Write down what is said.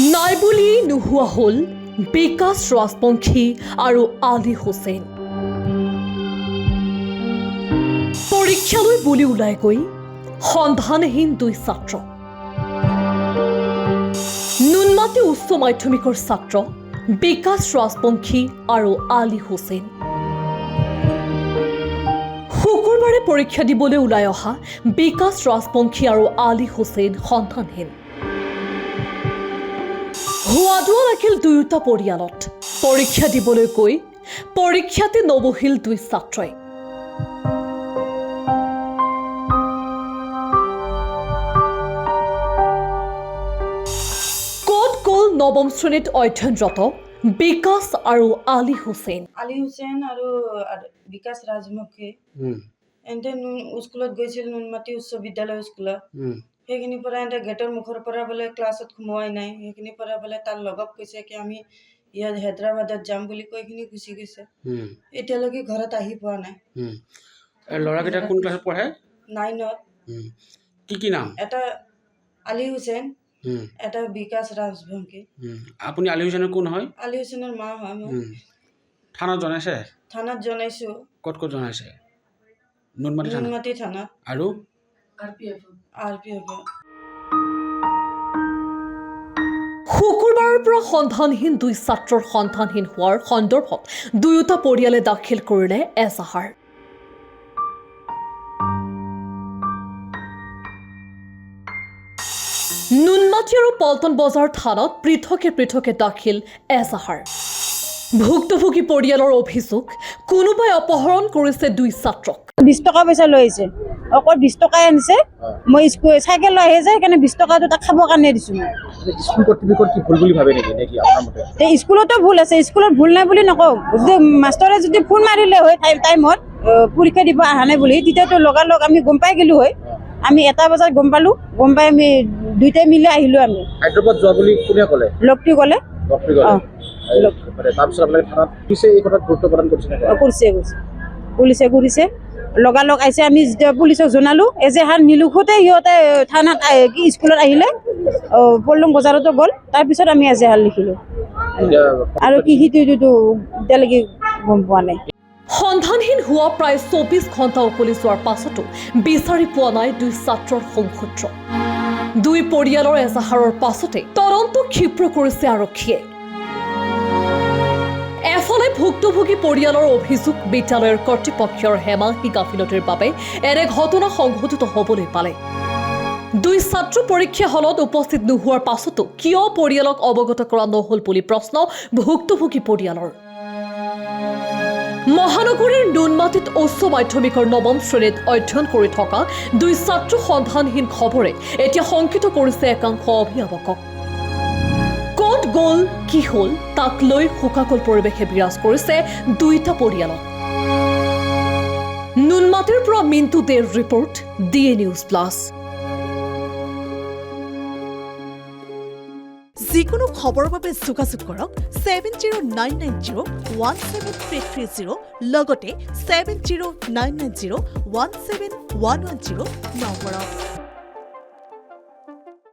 নাই বুলি নোহোৱা হ'ল বিকাশ ৰাজবংশী আৰু আলী হুছেইন। পৰীক্ষালৈ বুলি ওলাই গৈ সন্ধানহীন দুই ছাত্ৰ। নুনমাটি উচ্চ মাধ্যমিকৰ ছাত্ৰ বিকাশ ৰাজবংশী আৰু আলী হুছেইন। শুকুৰবাৰে পৰীক্ষা দিবলৈ ওলাই অহা বিকাশ ৰাজবংশী আৰু আলী হুছেইন সন্ধানহীন। হোৱাদোৱা লাগিল দুয়োটা পৰিয়ালত। পৰীক্ষা দিবলৈ গৈ পৰীক্ষাতে নবহিল দুই ছাত্ৰই। ক'ত গ'ল নৱম শ্ৰেণীত অধ্যয়নৰত বিকাশ আৰু আলী হুছেইন? আলী হুছেইন আৰু বিকাশ ৰাজবংশী এন্তে স্কুলত গৈছিল, নুনমাটি উচ্চ বিদ্যালয় স্কুলত। সেইখিনিৰ পৰা এন্তে গেটৰ মুখৰ পৰা বোলে ক্লাছত সোমোৱাই নাই। সেইখিনিৰ পৰা বোলে তাৰ লগক কৈছে কি আমি ইয়াত হায়দৰাবাদত যাম বুলি কৈ কিনি গুচি গৈছে। এতিয়ালৈকে ঘৰত আহি পোৱা নাই। ল'ৰাকেইটা কোন ক্লাছত পঢ়ে? 9ত। কি নাম? এটা আলী হুছেইন, এটা বিকাশ ৰাজবংশী। আপুনি আলী হুছেইনৰ কোন হয়? আলী হুছেইনৰ মা হয় মই। থানাত জনাইছে? থানাত জনাইছো। ক'ত জনাইছে? নুনমাটি থানাত। আৰু RPF। শুকুৰবাৰৰ পৰা সন্ধানহীন দুই ছাত্ৰৰ সন্ধানহীন হোৱাৰ সন্দৰ্ভত দুয়োটা পৰিয়ালে দাখিল কৰিলে এজাহাৰ। নুনমাটি আৰু পল্টন বজাৰ থানাত পৃথকে দাখিল এজাহাৰ। ভুক্তভোগী পৰিয়ালৰ অভিযোগ, কোনোবাই অপহৰণ কৰিছে দুই ছাত্ৰক। 20 টকা পইচা লৈ আহিছে, অকল 20 টকাই আনিছে। মই চাইকেল লৈ আহি যায় সেইকাৰণে 20 টকাটো তাক খাবৰ কাৰণে দিছোঁ। স্কুল কৰ্তৃপক্ষৰ কি ভুল বুলি ভাবে নেকি আপোনাৰ মতে? স্কুলতো ভুল আছে, স্কুলত ভুল নাই বুলি নকওঁ। মাষ্টৰে যদি ফোন মাৰিলে হয় টাইমত পৰীক্ষা দিব অহা নাই বুলি, তেতিয়াতো লগালগ আমি গম পাই গ'লো হয়। আমি 1টা বজাত গম পালোঁ, গম পাই আমি দুইটাই মিলি আহিলোঁ। আমি হায়দৰাবাদ যোৱা বুলি কোনে ক'লে? লগটি ক'লে। তাৰপিছত আপোনালোকে থানাত পিছে এই কথাত গুৰুত্ব প্ৰদান কৰিছে? পুলিচে কৰিছে, লগালগ আহিছে। আমি যেতিয়া পুলিচক জনালোঁ, এজেহাৰ নিলোখোতে সিহঁতে থানাত স্কুলত আহিলে, পল্টন বজাৰতো গ'ল। তাৰপিছত আমি এজেহাৰ লিখিলোঁ। আৰু কি সিটোতো এতিয়ালৈকে গম পোৱা নাই। সন্ধানহীন হোৱা প্ৰায় 24 ঘণ্টা উকলি যোৱাৰ পাছতো বিচাৰি পোৱা নাই দুই ছাত্ৰৰ সংসূত্ৰ। দুই পৰিয়ালৰ এজাহাৰৰ পাছতে তদন্ত ক্ষীপ্ৰ কৰিছে আৰক্ষীয়ে। এফালে ভুক্তভোগী পৰিয়ালৰ অভিযোগ, বিদ্যালয়ৰ কৰ্তৃপক্ষৰ হেমাহি গাফিলতিৰ বাবে এনে ঘটনা সংঘটিত হ'বলৈ পালে। দুই ছাত্ৰ পৰীক্ষা হলত উপস্থিত নোহোৱাৰ পাছতো কিয় পৰিয়ালক অৱগত কৰা নহ'ল বুলি প্ৰশ্ন ভুক্তভোগী পৰিয়ালৰ। মহানগৰীৰ নুনমাটিত উচ্চ মাধ্যমিকৰ 9ম শ্ৰেণীত অধ্যয়ন কৰি থকা দুই ছাত্ৰ সন্ধানহীন খবৰে এতিয়া শংকিত কৰিছে একাংশ অভিভাৱকক। ক'ত গ'ল, কি হ'ল তাক লৈ শোকাকুল পৰিৱেশে বিৰাজ কৰিছে দুয়োটা পৰিয়ালত। নুনমাটিৰ পৰা মিণ্টু দেৰ ৰিপৰ্ট, DA News Plus। যিকোনো খবৰৰ বাবে যোগাযোগ কৰক 7099017330 লগতে 7099017110 নম্বৰত।